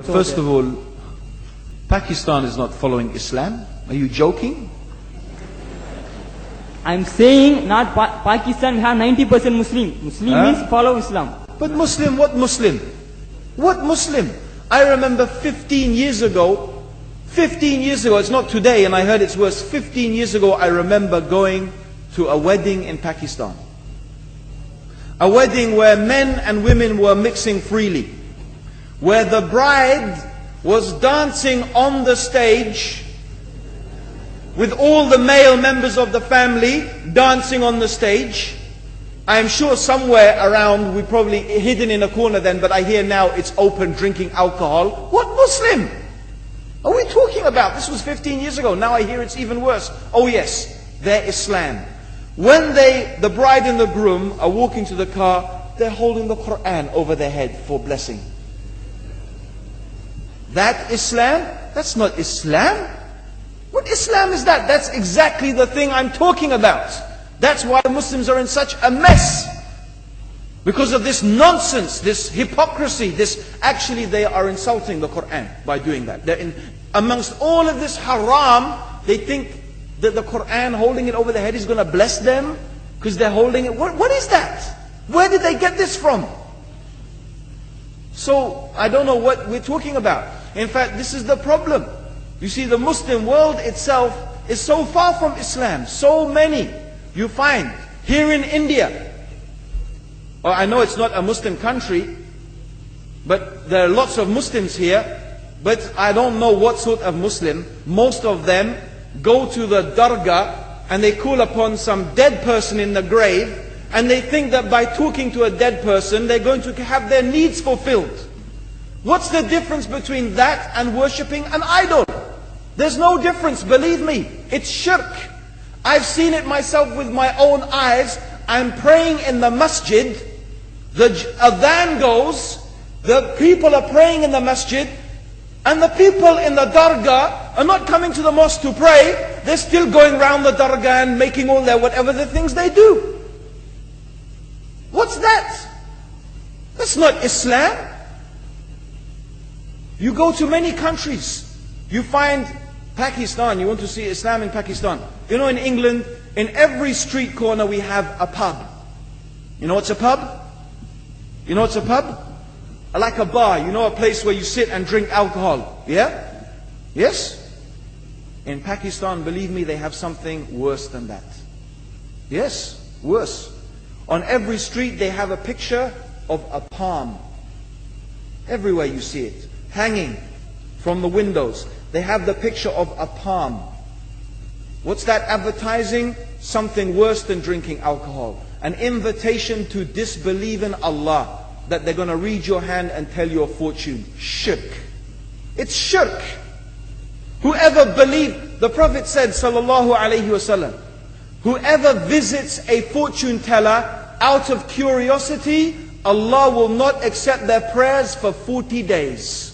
First of all, Pakistan is not following Islam. Are you joking? I'm saying not Pakistan, we have 90% Muslim. Muslim means follow Islam. But Muslim, what Muslim? What Muslim? I remember 15 years ago, it's not today and I heard it's worse. 15 years ago I remember going to a wedding in Pakistan. A wedding where men and women were mixing freely. Where the bride was dancing on the stage with all the male members of the family dancing on the stage. I'm sure somewhere around, we probably hidden in a corner then, but I hear now it's open, drinking alcohol. What Muslim are we talking about? This was 15 years ago. Now I hear it's even worse. Oh yes, they're Islam. When the bride and the groom are walking to the car, they're holding the Quran over their head for blessing. That Islam? That's not Islam. What Islam is that? That's exactly the thing I'm talking about. That's why Muslims are in such a mess. Because of this nonsense, this hypocrisy, actually they are insulting the Quran by doing that. Amongst all of this haram, they think that the Quran, holding it over their head, is going to bless them because they're holding it. What is that? Where did they get this from? So, I don't know what we're talking about. In fact, this is the problem. You see, the Muslim world itself is so far from Islam. So many you find here in India. Well, I know it's not a Muslim country, but there are lots of Muslims here. But I don't know what sort of Muslim. Most of them go to the dargah and they call upon some dead person in the grave, and they think that by talking to a dead person they're going to have their needs fulfilled. What's the difference between that and worshipping an idol? There's no difference, believe me. It's shirk. I've seen it myself with my own eyes. I'm praying in the masjid, the adhan goes, the people are praying in the masjid, and the people in the dargah are not coming to the mosque to pray. They're still going around the dargah and making all their whatever the things they do. What's that? That's not Islam. You go to many countries, you find Pakistan, you want to see Islam in Pakistan. You know, in England, in every street corner we have a pub. You know what's a pub? You know what's a pub? Like a bar, you know, a place where you sit and drink alcohol. Yeah? Yes? In Pakistan, believe me, they have something worse than that. Yes, worse. On every street they have a picture of a palm. Everywhere you see it, hanging from the windows. They have the picture of a palm. What's that advertising? Something worse than drinking alcohol. An invitation to disbelieve in Allah. That they're going to read your hand and tell your fortune. Shirk. It's shirk. Whoever believes, the Prophet said, sallallahu alaihi wasallam, whoever visits a fortune teller out of curiosity, Allah will not accept their prayers for 40 days.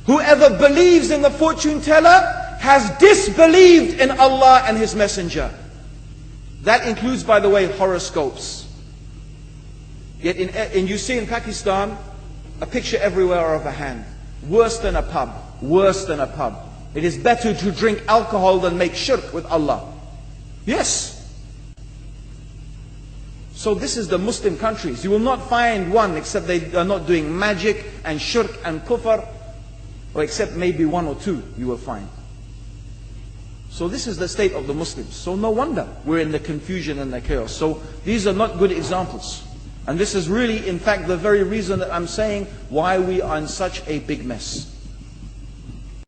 Whoever believes in the fortune teller has disbelieved in Allah and His Messenger. That includes, by the way, horoscopes. Yet you see in Pakistan, a picture everywhere of a hand. Worse than a pub. Worse than a pub. It is better to drink alcohol than make shirk with Allah. Yes. So this is the Muslim countries. You will not find one except they are not doing magic and shirk and kufr. Or except maybe one or two you will find. So this is the state of the Muslims. So no wonder we're in the confusion and the chaos. So these are not good examples. And this is really, in fact, the very reason that I'm saying why we are in such a big mess.